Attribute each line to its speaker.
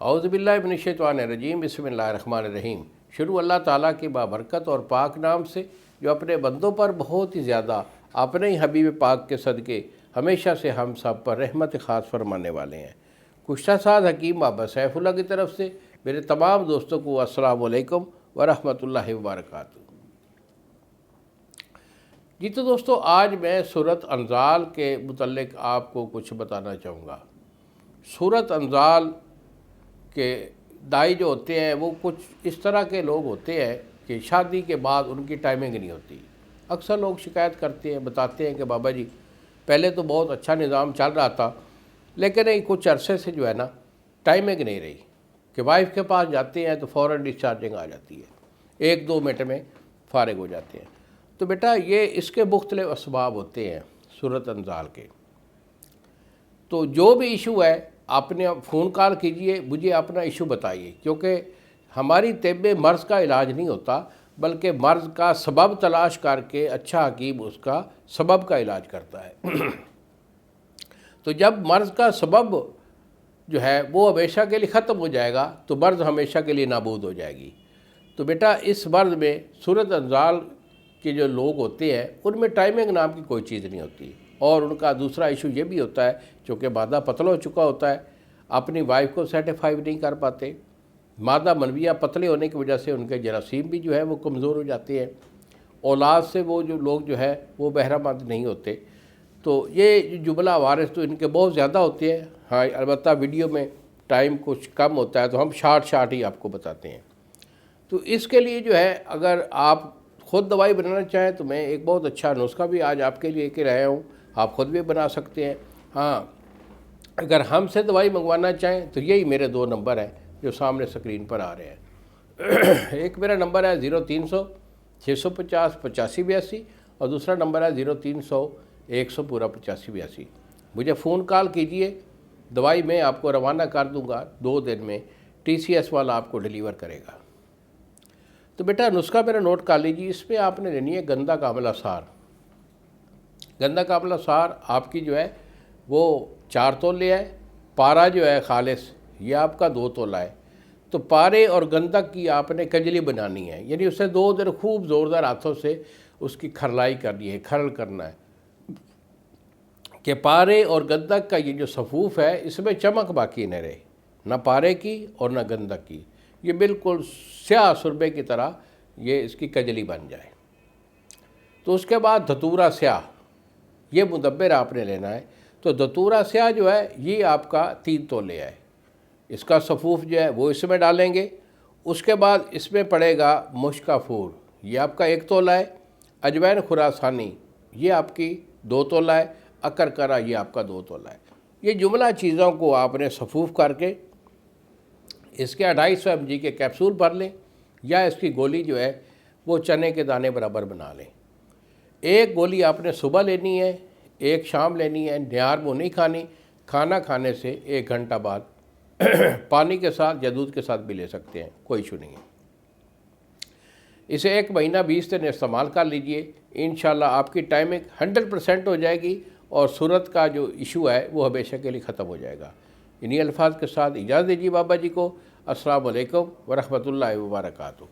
Speaker 1: औज़ुबिल्लाहिमिनश्शैतानिर्रजीम बिस्मिल्लाहिर्रहमानिर्रहीम। शुरू अल्लाह ताला के बाबरकत और पाक नाम से जो अपने बंदों पर बहुत ही ज़्यादा अपने ही हबीब पाक के सदक़े हमेशा से हम सब पर रहमत ख़ास फरमाने वाले हैं। कुश्ता साद हकीम बाबा सैफुल्लाह की तरफ से मेरे तमाम दोस्तों को अस्सलामु अलैकुम व रहमतुल्लाहि व बरकातुहू। जी तो दोस्तों, आज मैं सूरत अनज़ाल के मुतल्लिक़ आपको कुछ बताना चाहूँगा। सूरत अनज़ाल के दाई जो होते हैं वो कुछ इस तरह के लोग होते हैं कि शादी के बाद उनकी टाइमिंग नहीं होती। अक्सर लोग शिकायत करते हैं, बताते हैं कि बाबा जी पहले तो बहुत अच्छा निज़ाम चल रहा था, लेकिन नहीं कुछ अरसे से जो है ना टाइमिंग नहीं रही कि वाइफ के पास जाते हैं तो फ़ौरन डिस्चार्जिंग आ जाती है, 1-2 मिनट में फ़ारिग हो जाते हैं। तो बेटा ये इसके मुख्तलिफ़ असबाब होते हैं सूरत अनज़ाल के। तो जो भी इशू है आपने फ़ोन कॉल कीजिए, मुझे अपना इशू बताइए, क्योंकि हमारी तिब में मर्ज़ का इलाज नहीं होता बल्कि मर्ज़ का सबब तलाश करके अच्छा हकीम उसका सबब का इलाज करता है। तो जब मर्ज़ का सबब जो है वो हमेशा के लिए ख़त्म हो जाएगा तो मर्ज़ हमेशा के लिए नाबूद हो जाएगी। तो बेटा इस मर्ज़ में सूरत अनज़ाल के जो लोग होते हैं उनमें टाइमिंग नाम की कोई चीज़ नहीं होती। और उनका दूसरा इशू ये भी होता है चूँकि मादा पतला हो चुका होता है, अपनी वाइफ को सेटिस्फाई नहीं कर पाते। मादा मनविया पतले होने की वजह से उनके जरासीम भी जो है वो कमज़ोर हो जाते हैं। औलाद से वो जो लोग जो है वो बहरामंद नहीं होते। तो ये जुमला वारिस तो इनके बहुत ज़्यादा होते हैं। हाँ, अलबत्ता वीडियो में टाइम कुछ कम होता है तो हम शार्ट ही आपको बताते हैं। तो इसके लिए जो है अगर आप ख़ुद दवाई बनाना चाहें तो मैं एक बहुत अच्छा नुस्खा भी आज आपके लिए लेके आया हूँ, आप ख़ुद भी बना सकते हैं। हाँ, अगर हमसे दवाई मंगवाना चाहें तो यही मेरे 2 नंबर हैं जो सामने स्क्रीन पर आ रहे हैं। एक मेरा नंबर है 0300 650 8582 और दूसरा नंबर है 0300 100 पूरा 8582। मुझे फ़ोन कॉल कीजिए, दवाई मैं आपको रवाना कर दूंगा, 2 दिन में TCS वाला आपको डिलीवर करेगा। तो बेटा नुस्खा मेरा नोट कर लीजिए। इस पर आपने लेनी है गंदा कामला सार। गंदा कामला सार आपकी जो है वो 4 तोले है। पारा जो है खालिस ये आपका 2 तोला है। तो पारे और गंधक की आपने कजली बनानी है, यानी उसे 2 दिन खूब ज़ोरदार हाथों से उसकी खरलाई करनी है, खरल करना है कि पारे और गंधक का ये जो सफ़ूफ़ है इसमें चमक बाकी न रहे, ना पारे की और ना गंधक की। ये बिल्कुल स्याह सुरबे की तरह ये इसकी कजली बन जाए। तो उसके बाद धतूरा स्याह, ये मुदब्बिर आपने लेना है। तो धतूरा स्याह जो है ये आपका 3 तोले है। इसका सफ़ूफ़ जो है वो इसमें डालेंगे। उसके बाद इसमें पड़ेगा मुश्काफूर, ये आपका 1 तोला है। अजवैन खुरासानी ये आपकी 2 तोला है। अकरकरा ये आपका 2 तोला है। ये जुमला चीज़ों को आपने सफ़ूफ़ करके इसके 250 mg के कैप्सूल भर लें या इसकी गोली जो है वो चने के दाने बराबर बना लें। 1 गोली आपने सुबह लेनी है, 1 शाम लेनी है। निहार वो नहीं खानी, खाना खाने से 1 घंटा बाद पानी के साथ या दूध के साथ भी ले सकते हैं, कोई इशू नहीं है। इसे 1 महीना 20 दिन इस्तेमाल कर लीजिए, इंशाल्लाह आपकी टाइमिंग 100% हो जाएगी और सूरत का जो इशू है वो हमेशा के लिए ख़त्म हो जाएगा। इन्हीं अल्फाज के साथ इजाज़त दीजिए बाबा जी को। अस्सलामु अलैकुम व रहमतुल्लाहि व बरकातुहू।